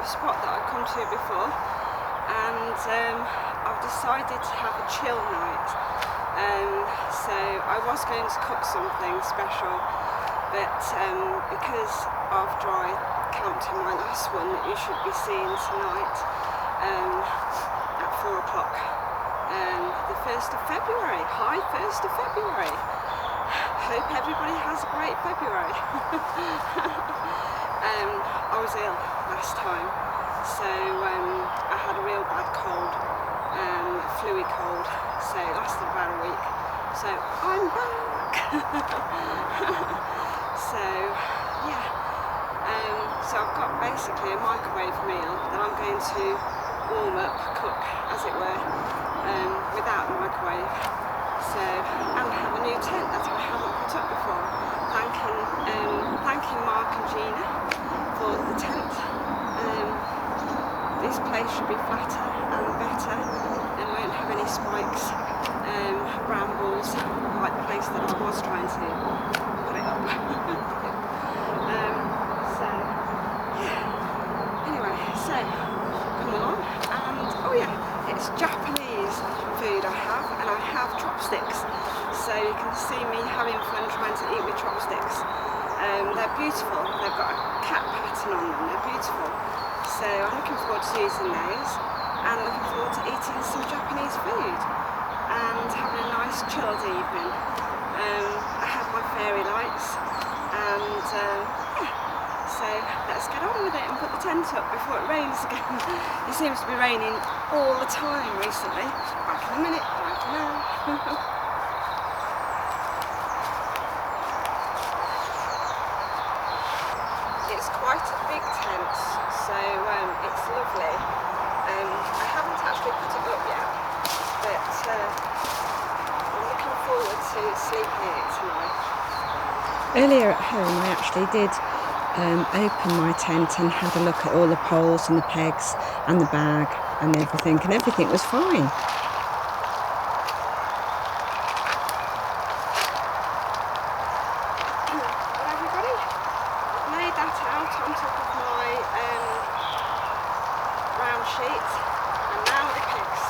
a spot that I've come to before, and I've decided to have a chill night. So I was going to cook something special, but because after I camped in my last one that you should be seeing tonight at 4 o'clock, the 1st of February. Hi, 1st of February. Hope everybody has a great February. I was ill last time, so I had a real bad cold, flu-y cold, so it lasted about a week. So I'm back. So yeah, so I've got basically a microwave meal that I'm going to warm up, cook as it were, without the microwave. So, and have a new tent that I haven't put up before. Thanking Mark and Gina for the tent. This place should be flatter and better and won't have any spikes, brambles, like the place that I was trying to put it up. So, yeah. Anyway, so come along, and oh yeah, it's Japanese food I have, and I have chopsticks, so you can see me having fun trying to eat with chopsticks. They're beautiful, they've got a cat pattern on them, they're beautiful, so I'm looking forward to using those and looking forward to eating some Japanese food and having a nice chilled evening. I have my fairy lights, and yeah, so let's get on with it and put the tent up before it rains again. It seems to be raining all the time recently. Back in a minute, bye for now. It's quite a big tent, so it's lovely. I haven't actually put it up yet, but I'm looking forward to sleeping in it tonight. Earlier at home I actually did open my tent and had a look at all the poles and the pegs and the bag and everything was fine. Well, everybody, I've laid that out on top of my round sheet, and now the pegs.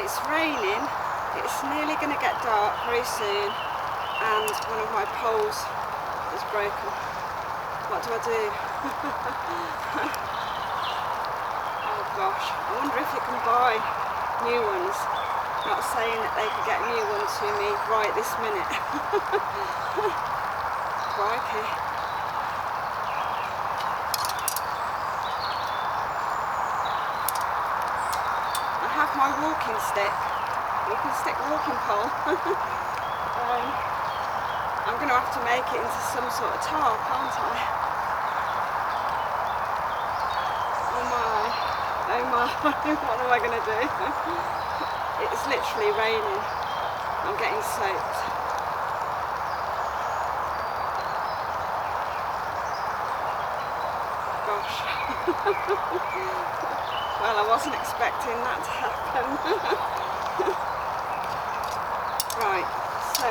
It's raining, it's nearly going to get dark very soon, and one of my poles is broken. What do I do? Oh gosh, I wonder if you can buy new ones. Not saying that they could get a new one to me right this minute. Crikey. My walking stick walking pole. I'm going to have to make it into some sort of tarp, aren't I? Oh my, what am I going to do? It's literally raining. I'm getting soaked. Gosh. Well, I wasn't expecting that to happen. Right, so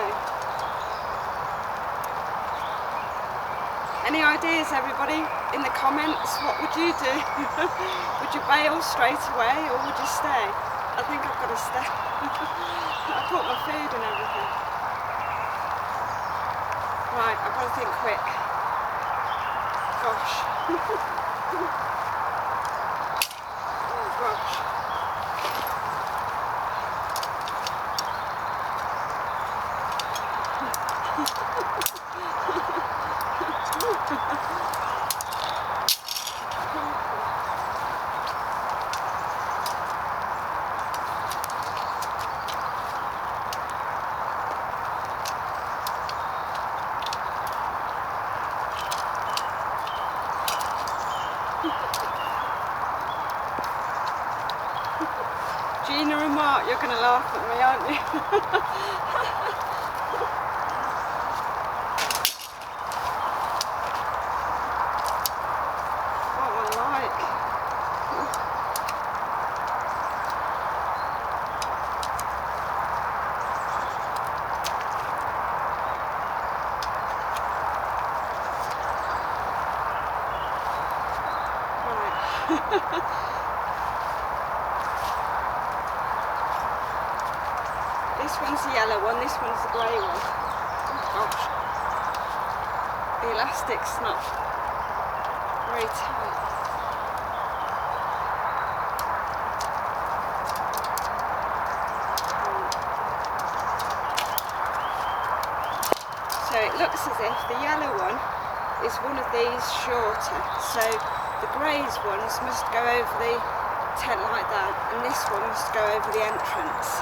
Any ideas, everybody, in the comments? What would you do? Would you bail straight away or would you stay? I think I've got to stay. I brought my food and everything. Right, I've got to think quick. Gosh. Oh gosh. Gina and Mark, you're going to laugh at me, aren't you? What am I like? This one's the yellow one, this one's the grey one. Oh gosh. The elastic's not very tight. So it looks as if the yellow one is one of these shorter. So the greys ones must go over the tent like that, and this one must go over the entrance.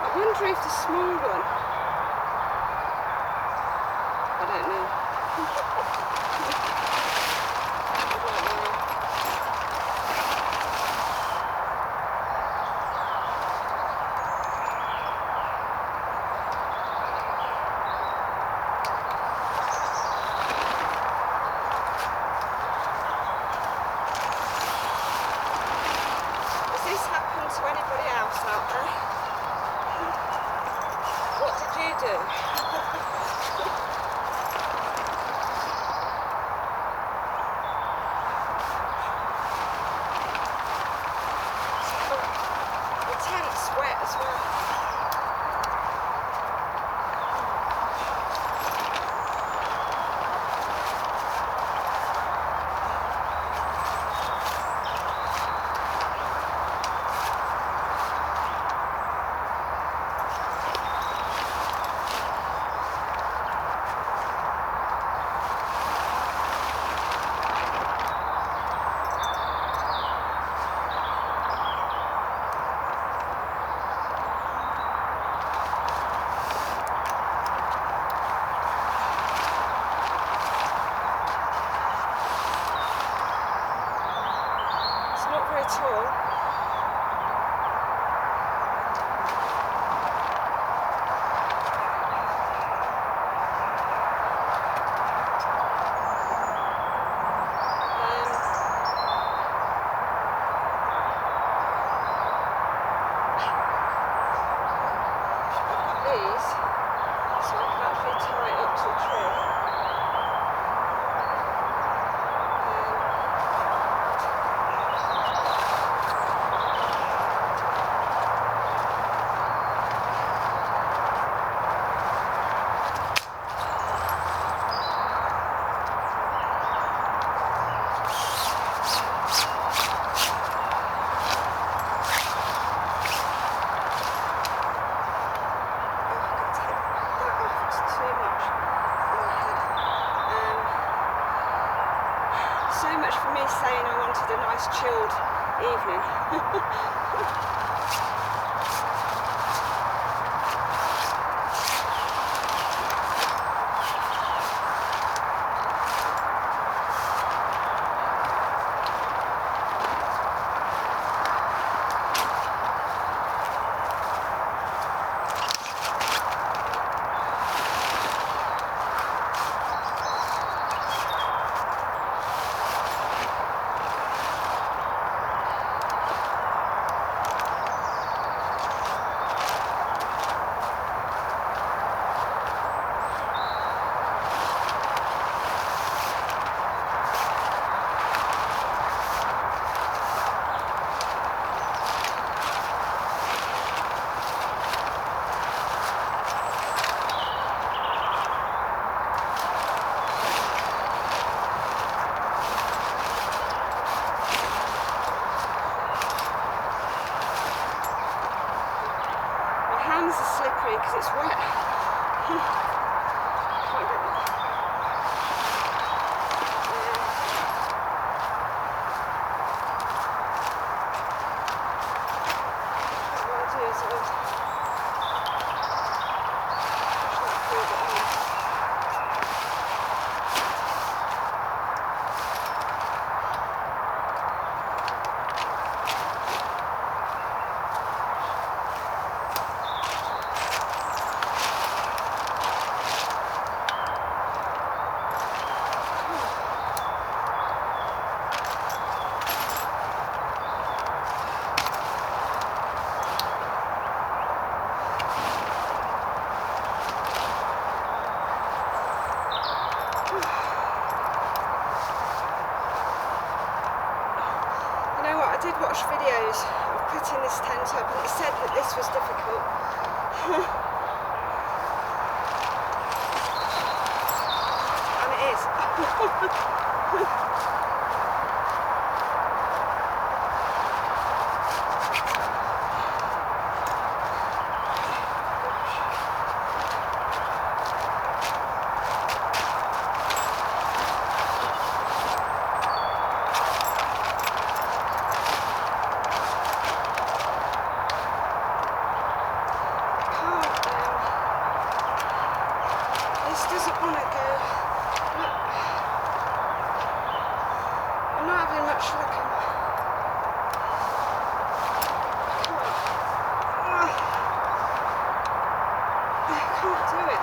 I wonder if the small one, I don't know. Has this happened to anybody else out there? What did you do? The tent's wet as well. Not very tall. I've got these, so I can actually tie it up to a tree. nice chilled evening. Hands are slippery because it's wet. Can't get them. What I'll do is I'll push that through a bit more. I did watch videos of putting this tent up and it said that this was difficult. And it is. Doesn't want to go. I'm not having much luck. I can't do it.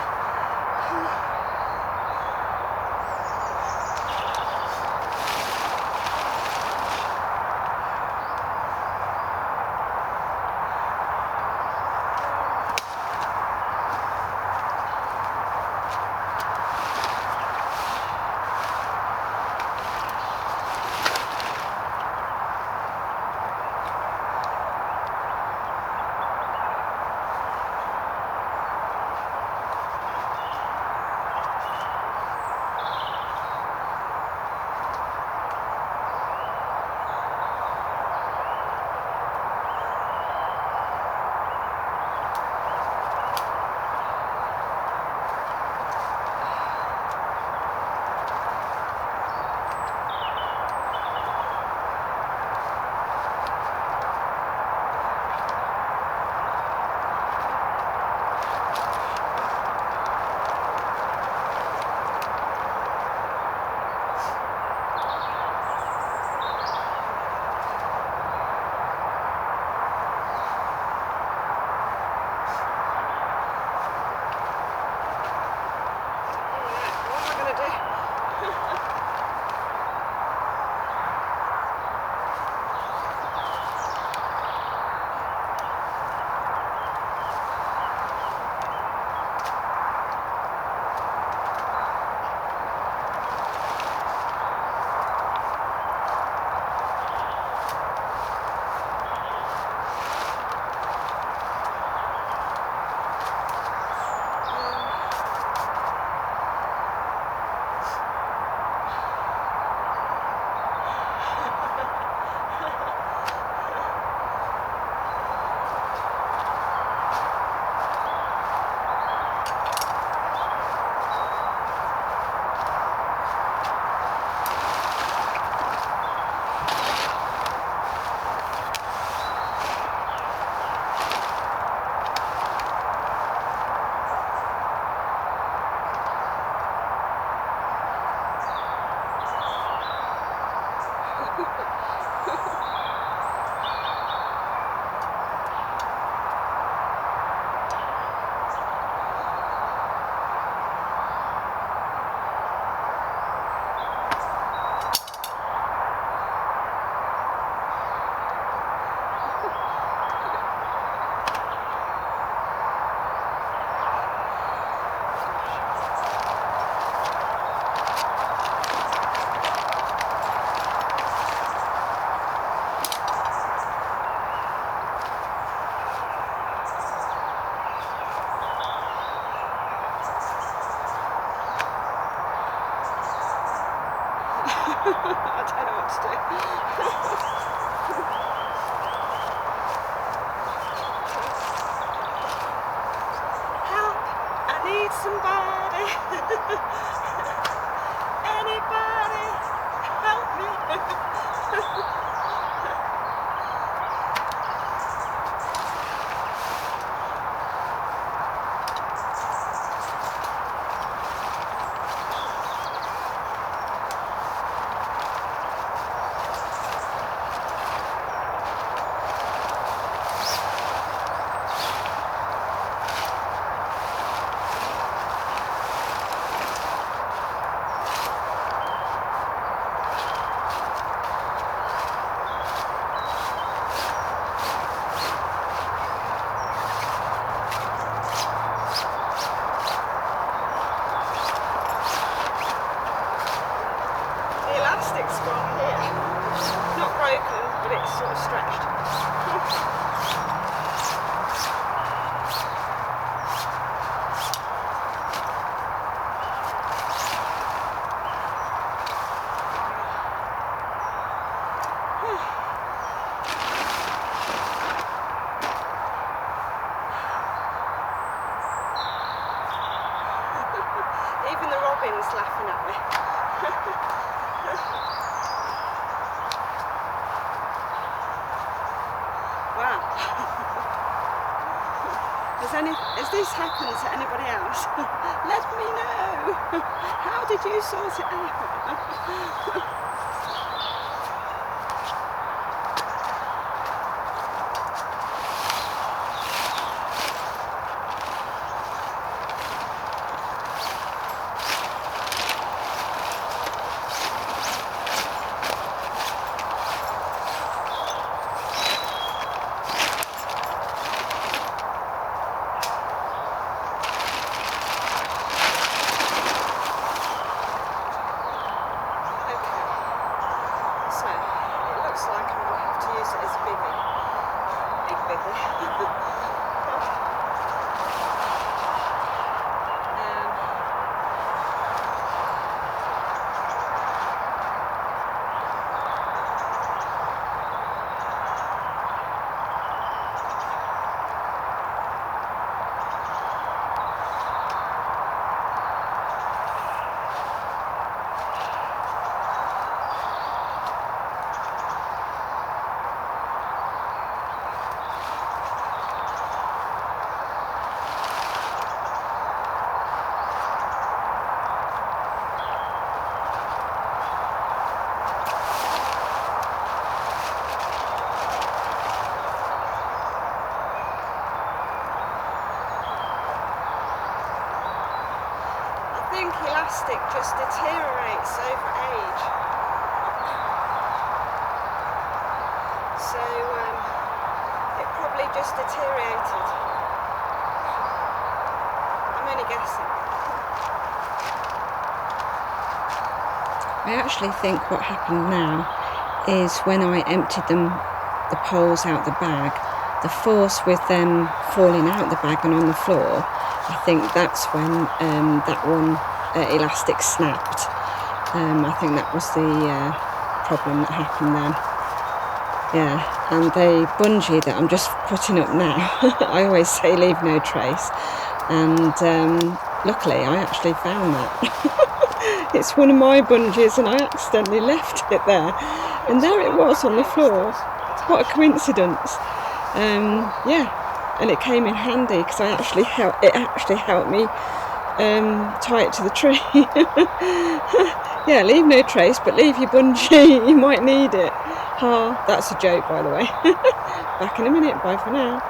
I don't know what to do. Help! I need somebody. Anybody help me? Elastic's gone here. Not broken, but it's sort of stretched. Even the robin's laughing at me. Wow. Has this happened to anybody else? Let me know. How did you sort it out? So, it looks like I'm going to have to use it as a biggie. Big biggie. I think elastic just deteriorates over age. So it probably just deteriorated. I'm only guessing. I actually think what happened now is when I emptied the poles out the bag, the force with them falling out the bag and on the floor, I think that's when that one elastic snapped. I think that was the problem that happened then. Yeah, and the bungee that I'm just putting up now, I always say leave no trace, and luckily I actually found that. It's one of my bungees and I accidentally left it there, and there it was on the floor. What a coincidence. Yeah, and it came in handy because it actually helped me tie it to the tree. Yeah, leave no trace, but leave your bungee, you might need it. Ha, that's a joke, by the way. Back in a minute, bye for now.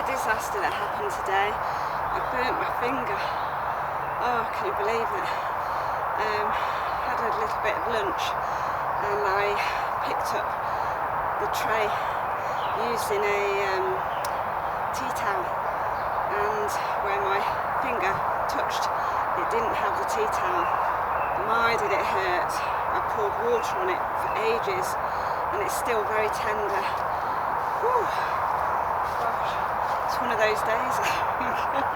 disaster that happened today. I burnt my finger. Oh, can you believe it? Had a little bit of lunch and I picked up the tray using a tea towel, and where my finger touched, it didn't have the tea towel. My, did it hurt. I poured water on it for ages and it's still very tender. Whew. Gosh, it's one of those days, I think.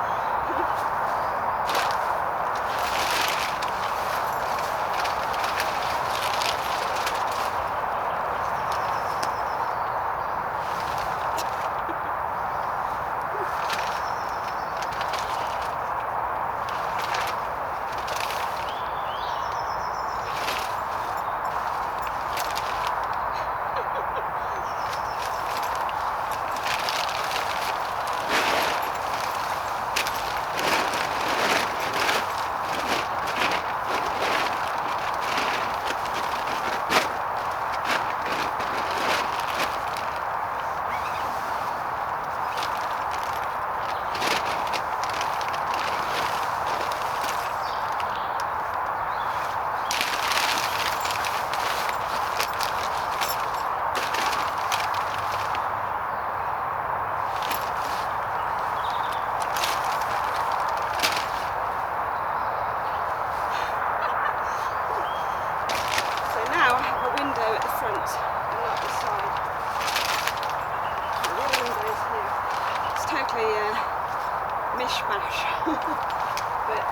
Mishmash. But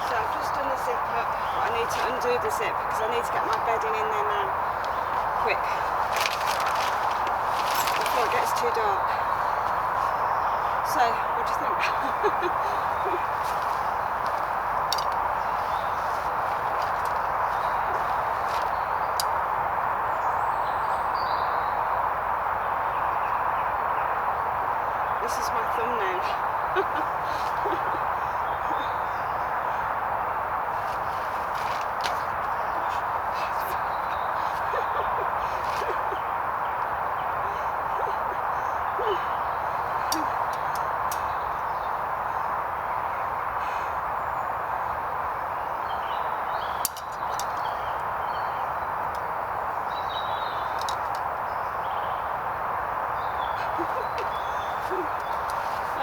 so I've just done the zip up, but I need to undo the zip because I need to get my bedding in there now, quick, before it gets too dark. So what do you think? This is my thumbnail.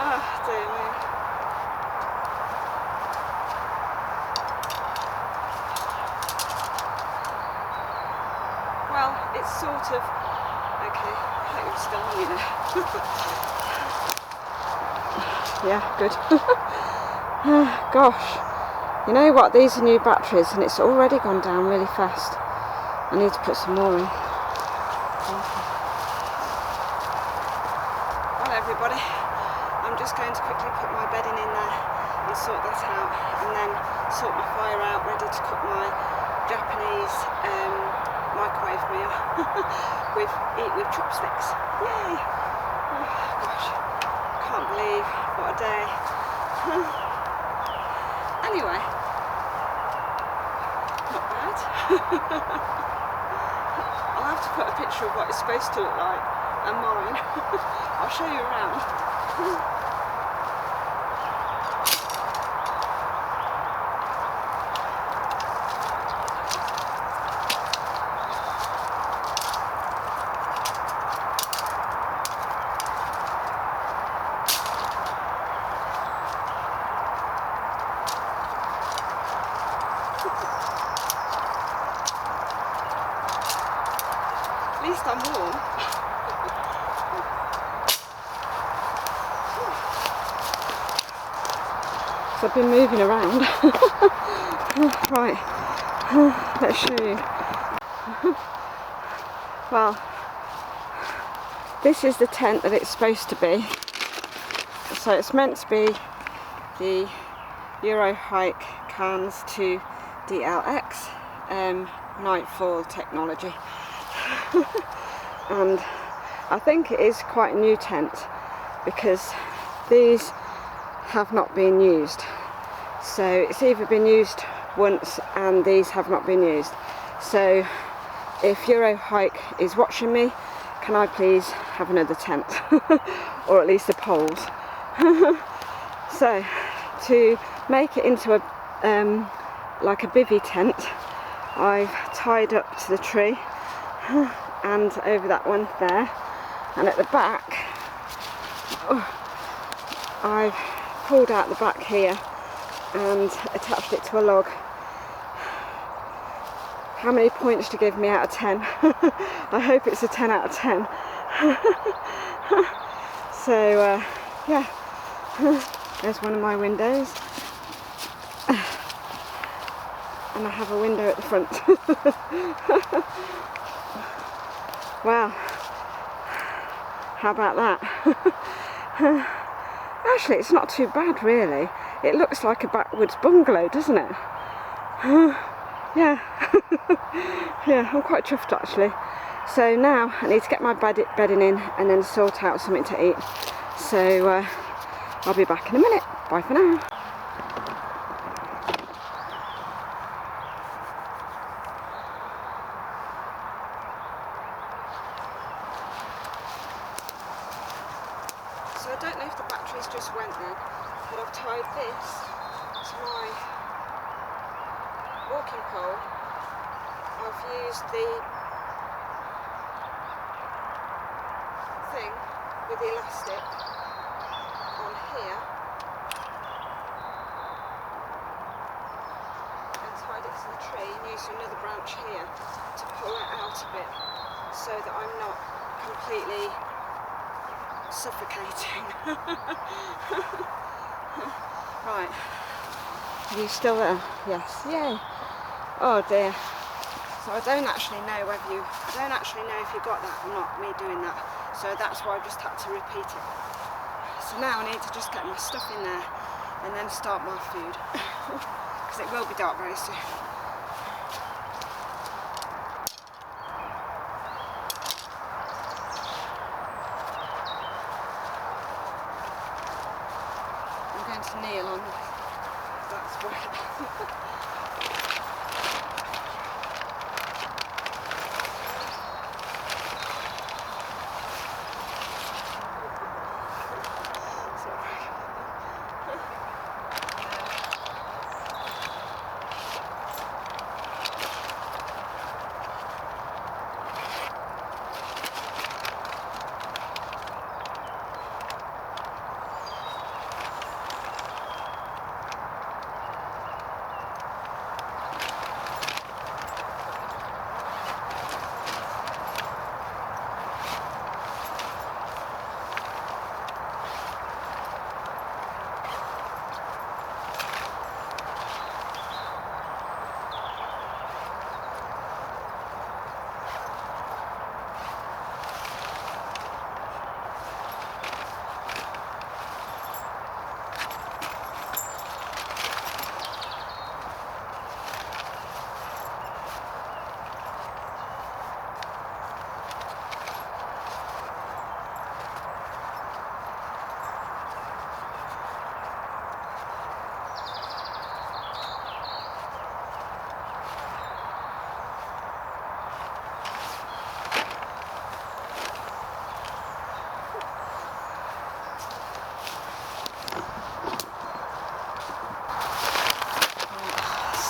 Oh, dear me. Well, it's sort of okay. I hope you're still on, you know. Yeah, good. Oh, gosh, you know what? These are new batteries, and it's already gone down really fast. I need to put some more in. Well, everybody, I'm just going to quickly put my bedding in there and sort that out, and then sort my fire out, ready to cook my Japanese microwave meal with chopsticks. Yay! Oh, gosh, can't believe what a day. Anyway, not bad. I'll have to put a picture of what it's supposed to look like and mine. I'll show you around. At least I'm warm. So I've been moving around. Right, let's show you. Well, this is the tent that it's supposed to be. So it's meant to be the Eurohike Cairns 2 DLX Nightfall technology. And I think it is quite a new tent because these have not been used. So it's either been used once and these have not been used. So if Eurohike is watching me, can I please have another tent? Or at least the poles. So to make it into a like a bivvy tent, I've tied up to the tree and over that one there, and at the back I've pulled out the back here and attached it to a log. How many points to give me out of 10? I hope it's a 10 out of 10. So yeah, there's one of my windows, and I have a window at the front. Wow, how about that? Actually, it's not too bad really. It looks like a backwoods bungalow, doesn't it? Yeah. Yeah, I'm quite chuffed actually. So now I need to get my bedding in and then sort out something to eat. So I'll be back in a minute. Bye for now. So I don't know if the batteries just went then, but I've tied this to my walking pole. I've used the thing with the elastic on here and tied it to the tree and used another branch here to pull it out a bit so that I'm not completely suffocating. Right, are you still there? Yes, yay. Oh dear. So I don't actually know if you got that or not, me doing that. So that's why I just had to repeat it. So now I need to just get my stuff in there and then start my food. Because it will be dark very soon. I'm going to kneel on that's wet.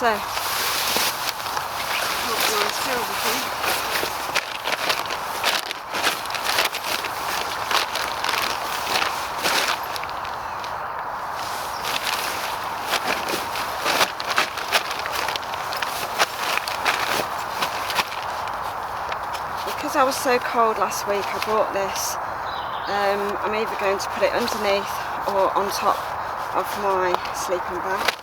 So, organised everything. Because I was so cold last week, I bought this. I'm either going to put it underneath or on top of my sleeping bag.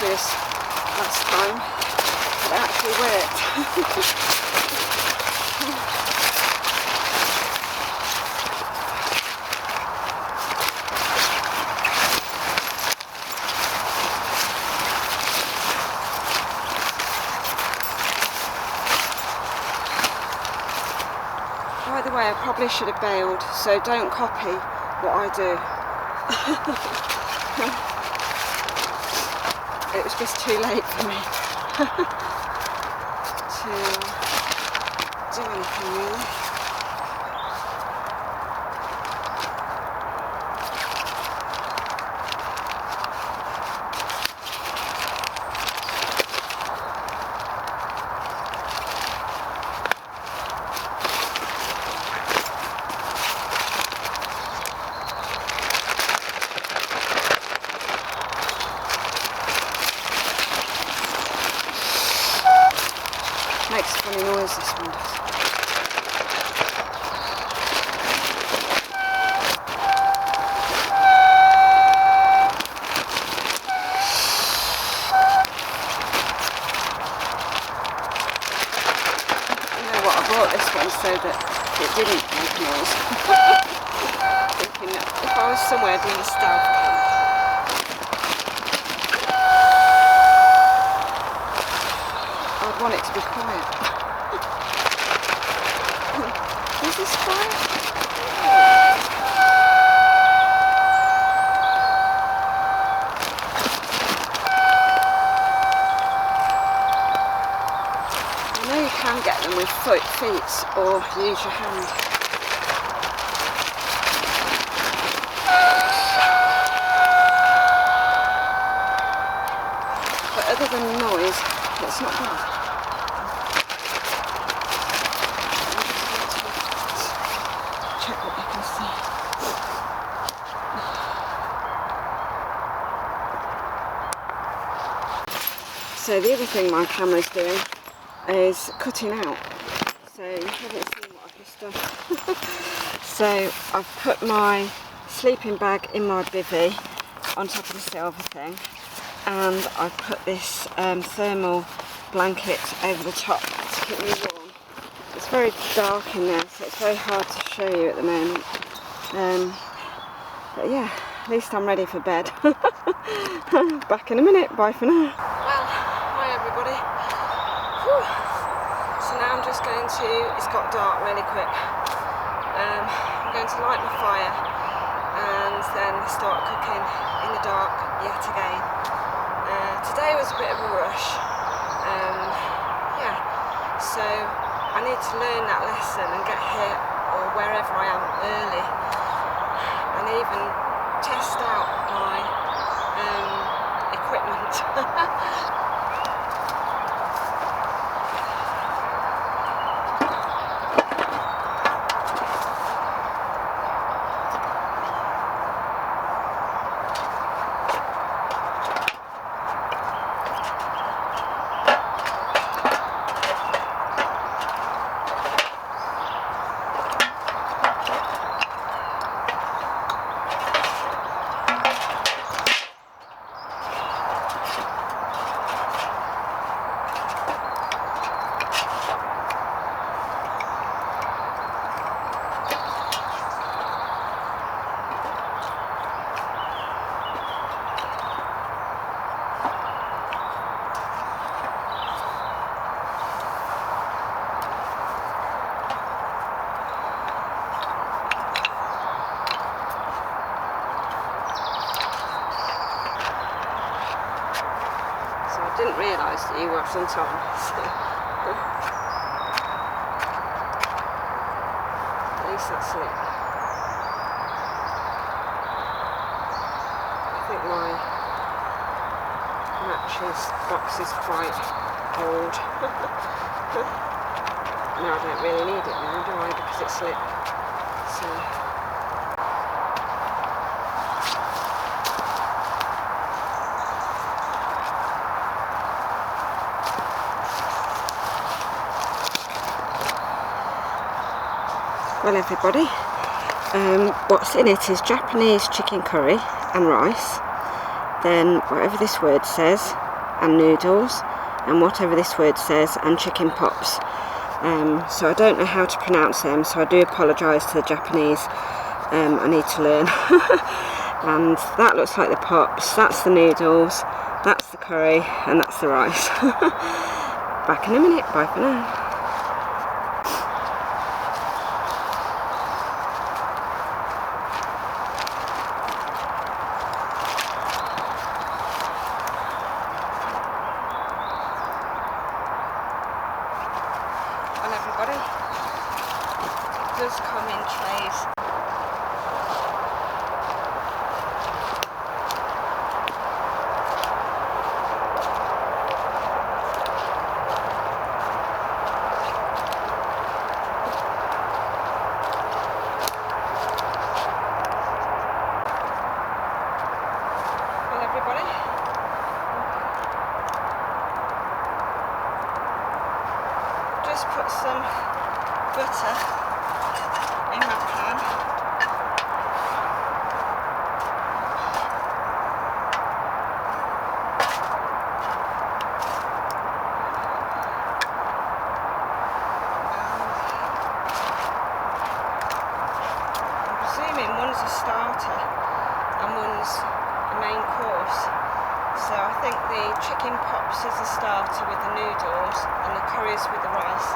this last time, but it actually worked. By the way, I probably should have bailed, so don't copy what I do. It was just too late for me to do anything really. Makes a funny noise, this one does. You know what, I bought this one so that it didn't make noise. Thinking that if I was somewhere doing a stealth camp, I'd want it to be quiet. Is this quiet? I know you can get them with feet or use your hand. But other than noise, it's not bad. Check what you can see. So the other thing my camera's doing is cutting out. So you haven't seen what I've just done. So I've put my sleeping bag in my bivvy on top of the silver thing, and I've put this thermal blanket over the top to keep me warm. It's very dark in there, so it's very hard to show you at the moment. But yeah, at least I'm ready for bed. Back in a minute, bye for now. Well, hi everybody. Whew. So now I'm just going to, it's got dark really quick. I'm going to light my fire and then start cooking in the dark yet again. Today was a bit of a rush. Yeah, so I need to learn that lesson and get here or wherever I am early, and even test out my equipment. I didn't realise that you wasn't on, so at least that's it. I think my matches box is quite old. Now I don't really need it now, do I, because it's lit. So well everybody, what's in it is Japanese chicken curry and rice, then whatever this word says, and noodles and whatever this word says, and chicken pops. So I don't know how to pronounce them, so I do apologise to the Japanese. I need to learn. And that looks like the pops, that's the noodles, that's the curry, and that's the rice. Back in a minute, bye for now. Well everybody, it does come in trays. Just put some butter in my pan. I'm presuming one's a starter and one's a main course. So I think the chicken pops is a starter with the noodles and the curries with the rice.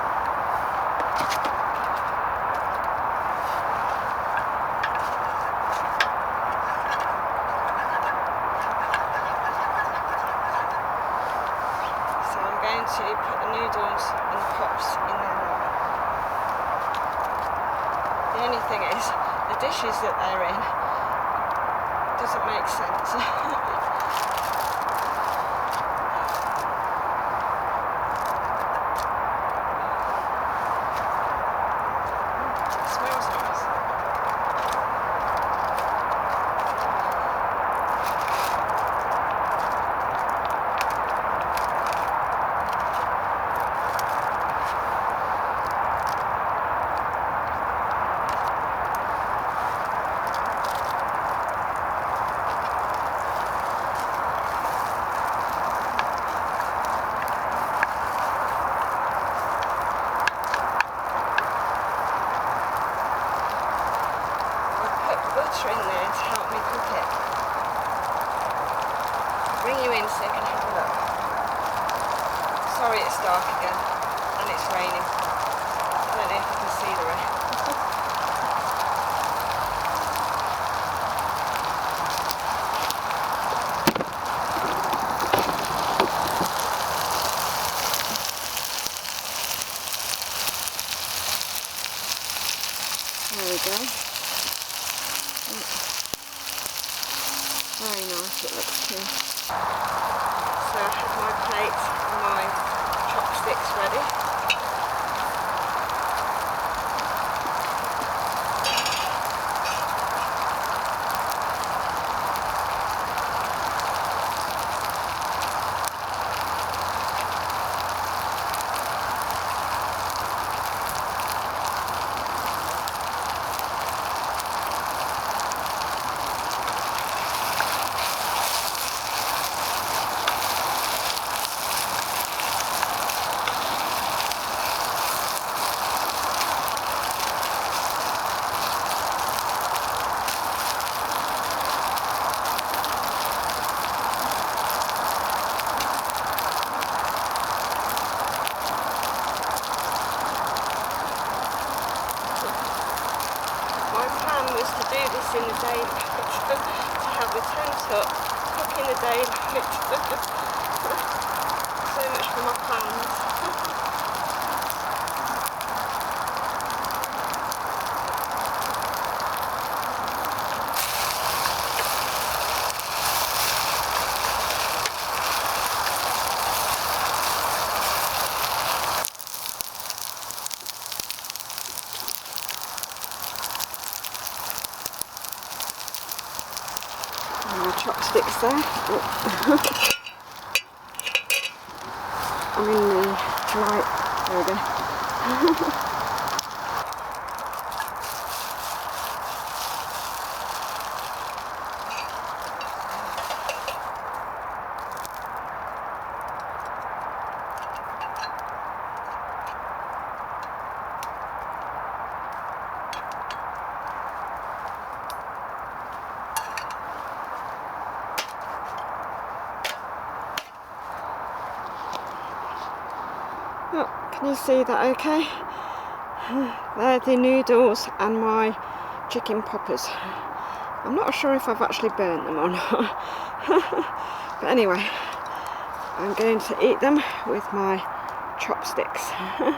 So I'm going to put the noodles and the pops in there now. The only thing is, the dishes that they're in doesn't make sense. Butter in there to help me cook it. I'll bring you in so you can have a look. Sorry it's dark again and it's raining. I don't know if you can see the rain. There we go. Very nice it looks too. So I have my plate and my chopsticks ready. Was to do this in the daylight, to have the tent up, cook in the daylight. So much for my plans. My chopsticks there. Oh. I'm in the light. There we go. Oh, can you see that okay? They're the noodles and my chicken poppers. I'm not sure if I've actually burnt them or not. But anyway, I'm going to eat them with my chopsticks. I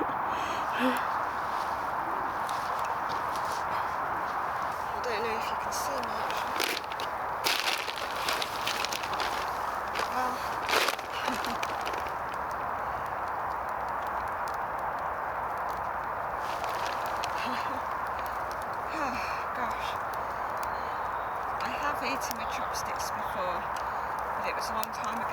don't know if you can see me actually. Well, oh gosh, I have eaten with chopsticks before, but it was a long time ago.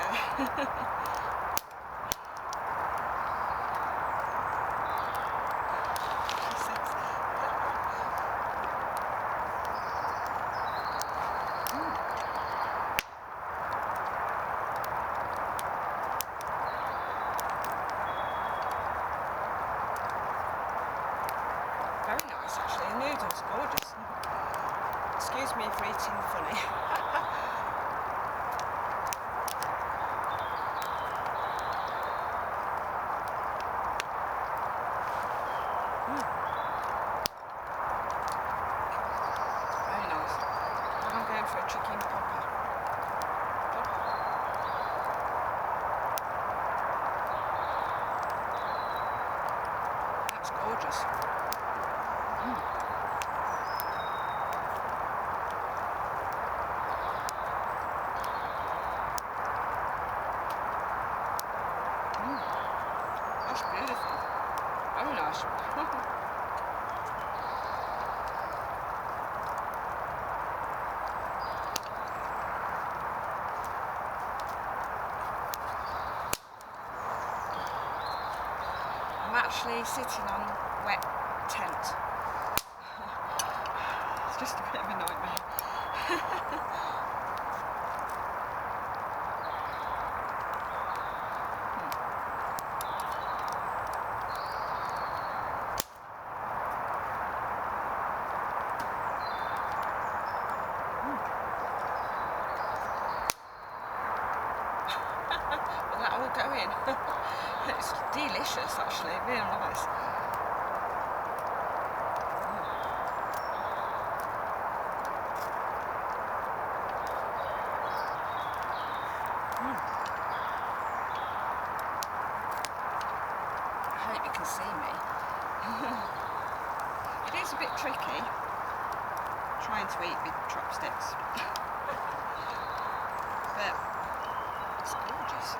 Very nice actually, the noodles gorgeous. Excuse me for eating funny. Very nice. Now I'm going for a chicken popper. That's gorgeous. That's beautiful. Very nice. I'm actually sitting on wet tent. It's just a bit of a nightmare. Will that all go in? It's delicious actually, really nice. I hope you can see me. It is a bit tricky trying to eat with chopsticks. But it's gorgeous.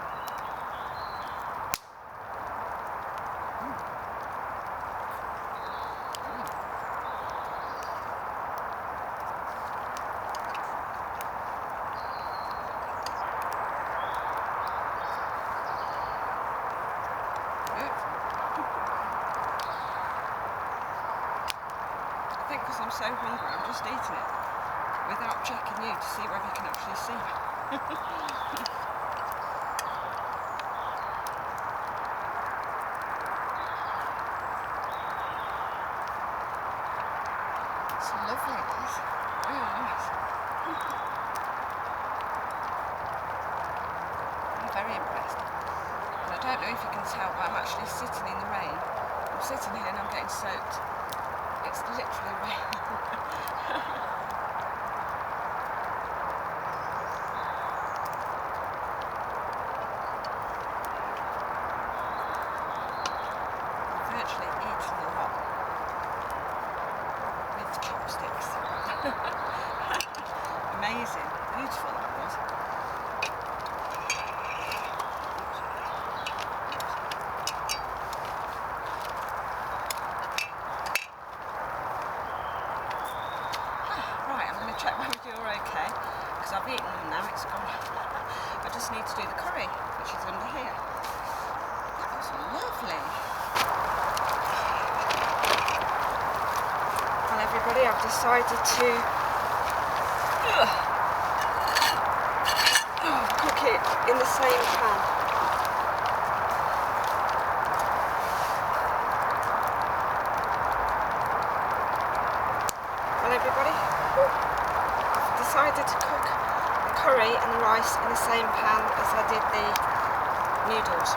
I think because I'm so hungry, I'm just eating it without checking you to see whether you can actually see. It's lovely, this. Really nice. I'm very impressed. And I don't know if you can tell, but I'm actually sitting in the rain. I'm sitting here and I'm getting soaked. It's literally raining. Virtually eating a lot with chopsticks. Amazing, beautiful that was. Right, I'm going to check whether you're okay, because I've eaten them now, it's gone. I just need to do the curry, which is under here. That was lovely. Well everybody, I've decided to cook it in the same pan. Well everybody, I've decided to cook the curry and the rice in the same pan as I did the noodles.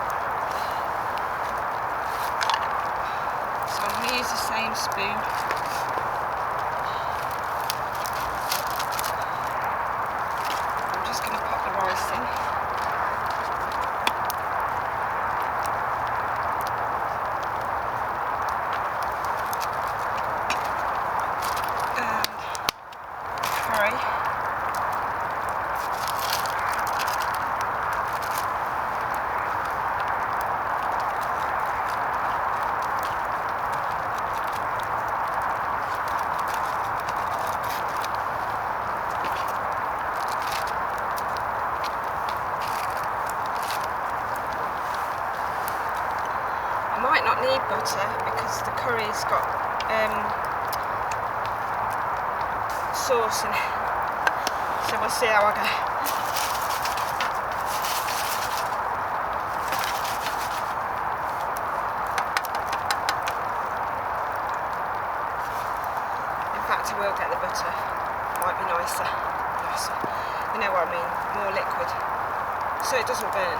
use the same spoon. I'm just going to pop the rice in. I might not need butter because the curry's got sauce in it, so we'll see how I go. In fact, I will get the butter, might be nicer, you know what I mean, more liquid, so it doesn't burn.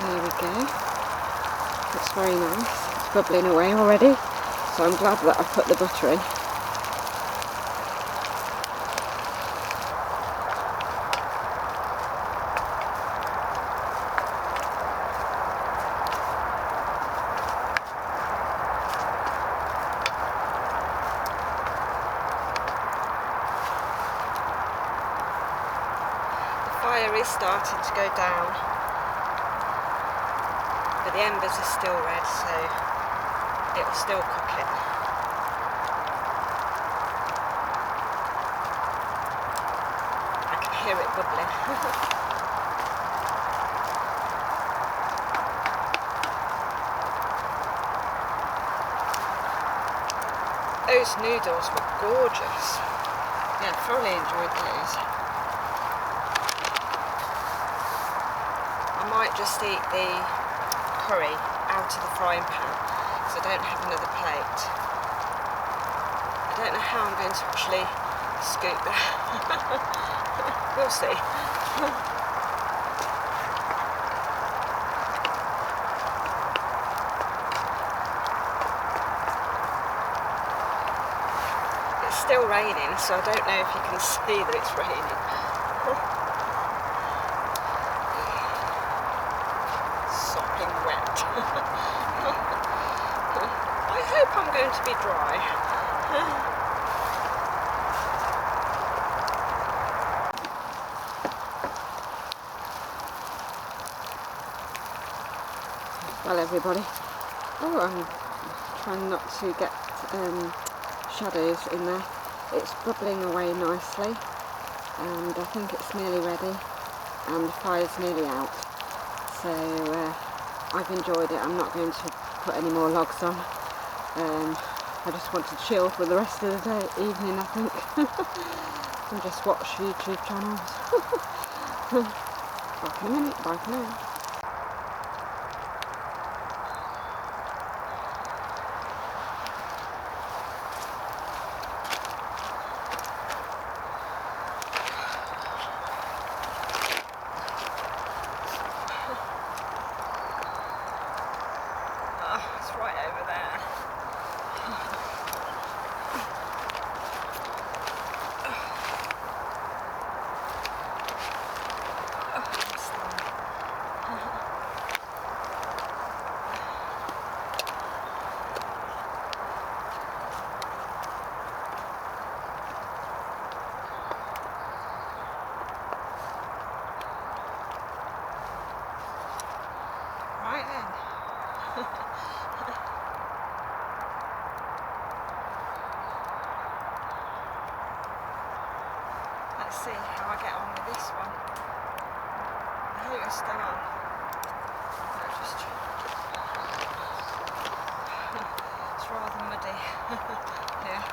There we go. It's very nice. It's bubbling away already, so I'm glad that I put the butter in. The fire is starting to go down, but the embers are still red, so it'll still cook it. I can hear it bubbling. Those noodles were gorgeous. Yeah, thoroughly enjoyed those. I might just eat the curry out of the frying pan because I don't have another plate. I don't know how I'm going to actually scoop that. We'll see. It's still raining, so I don't know if you can see that it's raining. Sopping wet. I hope I'm going to be dry. Well, everybody. Oh, I'm trying not to get shadows in there. It's bubbling away nicely, and I think it's nearly ready, and the fire's nearly out. So I've enjoyed it. I'm not going to put any more logs on. I just want to chill for the rest of the day, evening, I think, and just watch YouTube channels. Back in a minute. Bye for now. It's right over there. Right then. Let's see how I get on with this one. I hope it's still on. No, just it's rather muddy here.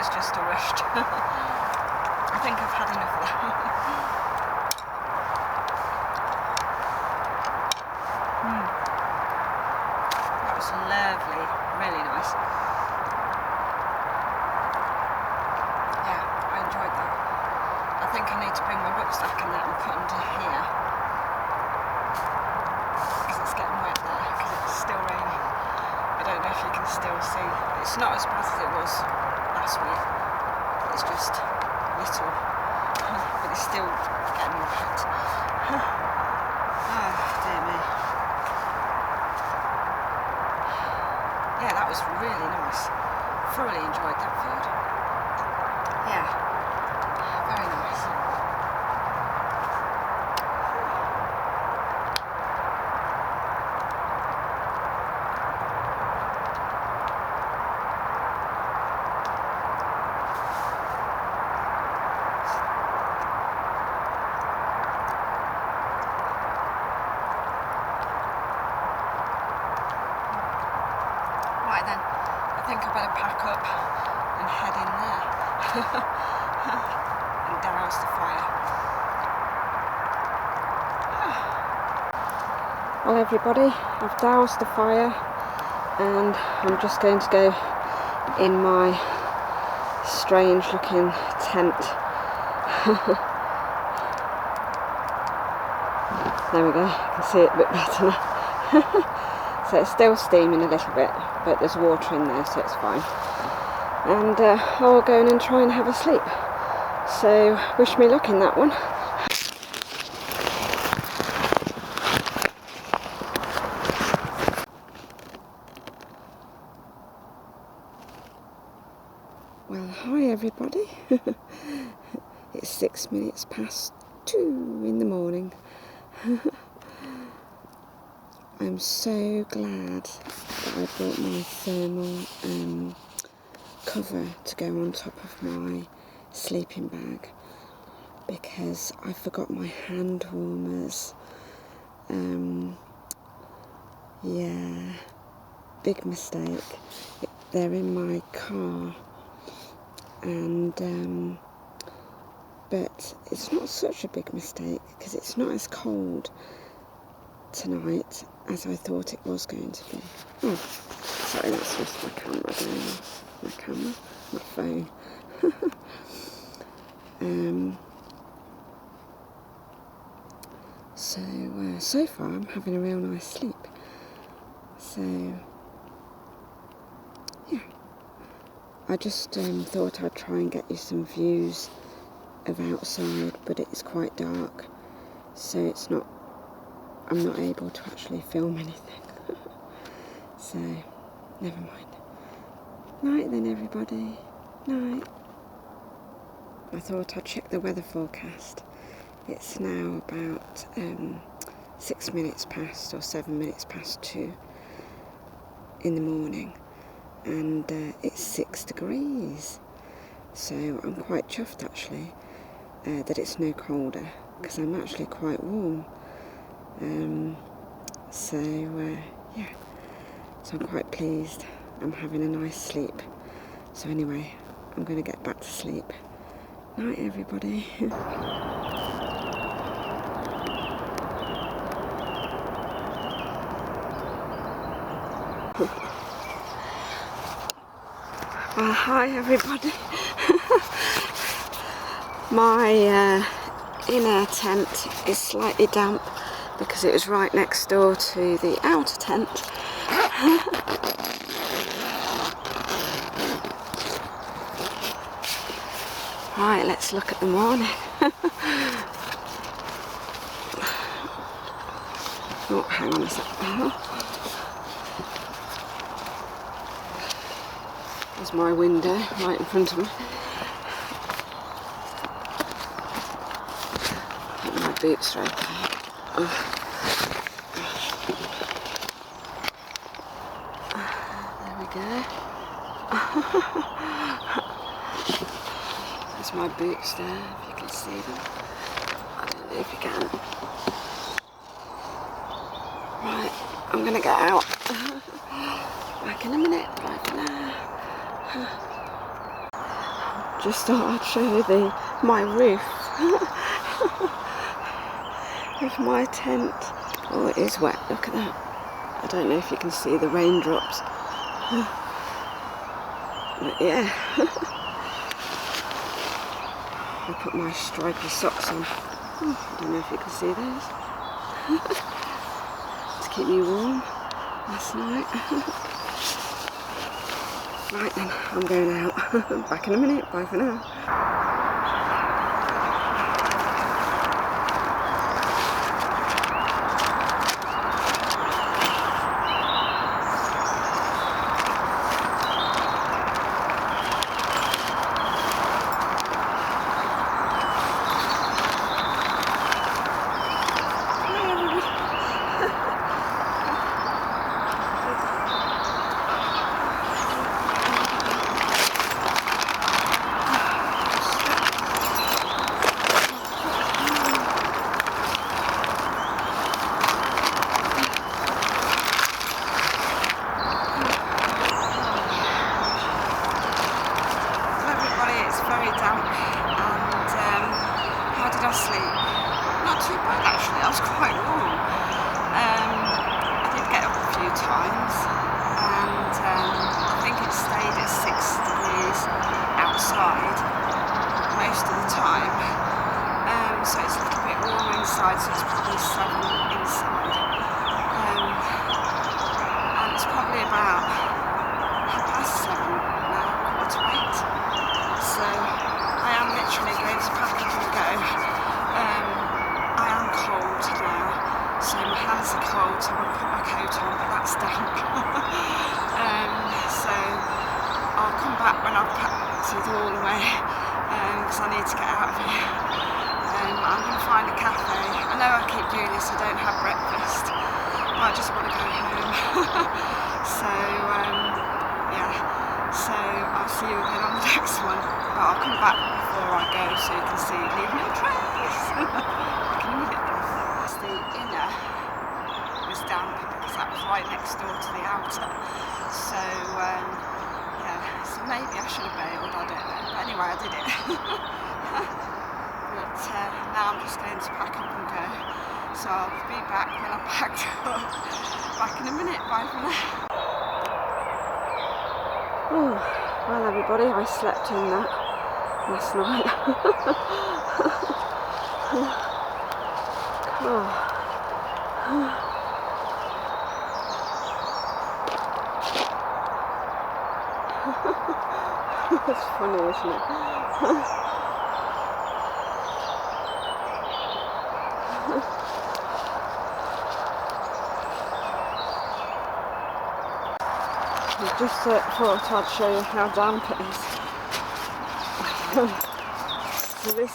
was just a rushed. I think I've had enough of that. That was lovely, really nice. Yeah, I enjoyed that. I think I need to bring my rucksack and that and put under here, because it's getting wet there, because it's still raining. I don't know if you can still see. It's not as bad as it was last week. It's just little, but it's still getting wet. Oh dear me. Yeah, that was really nice. Thoroughly enjoyed that food. Yeah, very nice. Right then, I think I better pack up and head in there and douse the fire. Well everybody, I've doused the fire and I'm just going to go in my strange looking tent. There we go, you can see it a bit better now. So it's still steaming a little bit, but there's water in there, so it's fine. And I'll go in and try and have a sleep. So wish me luck in that one. Well, hi everybody. It's 6 minutes past 2 in the morning. I'm so glad that I brought my thermal cover to go on top of my sleeping bag, because I forgot my hand warmers. Yeah, big mistake. They're in my car, and but it's not such a big mistake because it's not as cold tonight as I thought it was going to be. Oh, sorry, that's just my camera going off. My phone. So far I'm having a real nice sleep. So yeah, I just thought I'd try and get you some views of outside, but it's quite dark, so I'm not able to actually film anything. So never mind. Night then everybody. Night. I thought I'd check the weather forecast. It's now about 6 minutes past or 7 minutes past 2 in the morning, and it's 6 degrees. So I'm quite chuffed actually that it's no colder, because I'm actually quite warm. Yeah, so I'm quite pleased. I'm having a nice sleep. So anyway, I'm going to get back to sleep. Night everybody. Well, hi everybody. My inner tent is slightly damp because it was right next door to the outer tent. Right, let's look at the morning. Oh, hang on a second. There's my window right in front of me. My boots are okay. There we go. There's my boots there, if you can see them. I don't know if you can. Right, I'm gonna get out. Back in a minute. Bye for now. just thought I'd show you my roof of my tent. Oh, it is wet, look at that. I don't know if you can see the raindrops. But yeah. I put my stripy socks on. I don't know if you can see those. To keep me warm last night. Right then, I'm going out. Back in a minute, bye for now. Sleep. Not too bad actually, I was quite warm. I did get up a few times and I think it stayed at 6 degrees outside most of the time. So it's a little bit warmer inside, so it's probably 7 inside. And it's probably about 7:30 now, 7:45. So I am literally going to pack up and go. I am cold now, so my hands are cold, so I'm going to put my coat on, but that's damp. So I'll come back when I've packed it all away, because I need to get out of here. I'm going to find a cafe. I know I keep doing this, I don't have breakfast, but I just want to go home. So yeah, so I'll see you again on the next one, but I'll come back before I go so you can see, leave no trace. The inner was damp because that was right next door to the outer, so yeah, so maybe I should have bailed, I don't know, but anyway I did it. But now I'm just going to pack up and go, so I'll be back when I'm packed up. Back in a minute, bye for now. Oh, well everybody, I slept in that last night. Oh. It's funny, isn't it? I just thought I'd show you how damp it is. So this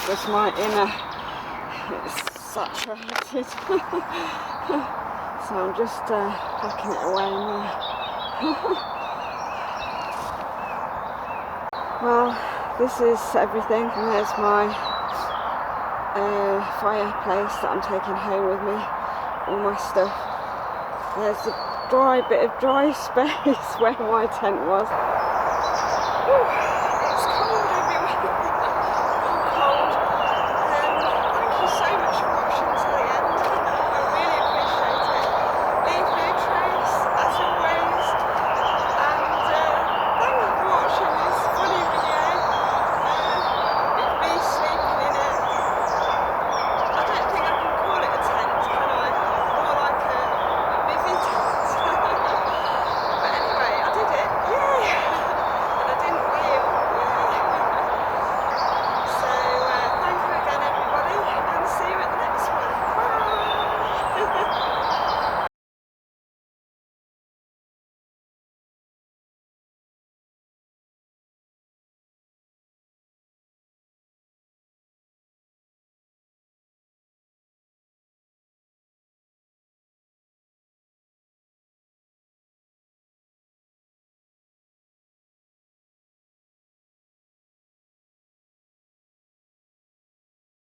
was my inner. It's saturated. So I'm just packing it away now. Well, this is everything, and there's my fireplace that I'm taking home with me, all my stuff. There's a bit of dry space where my tent was. Whew.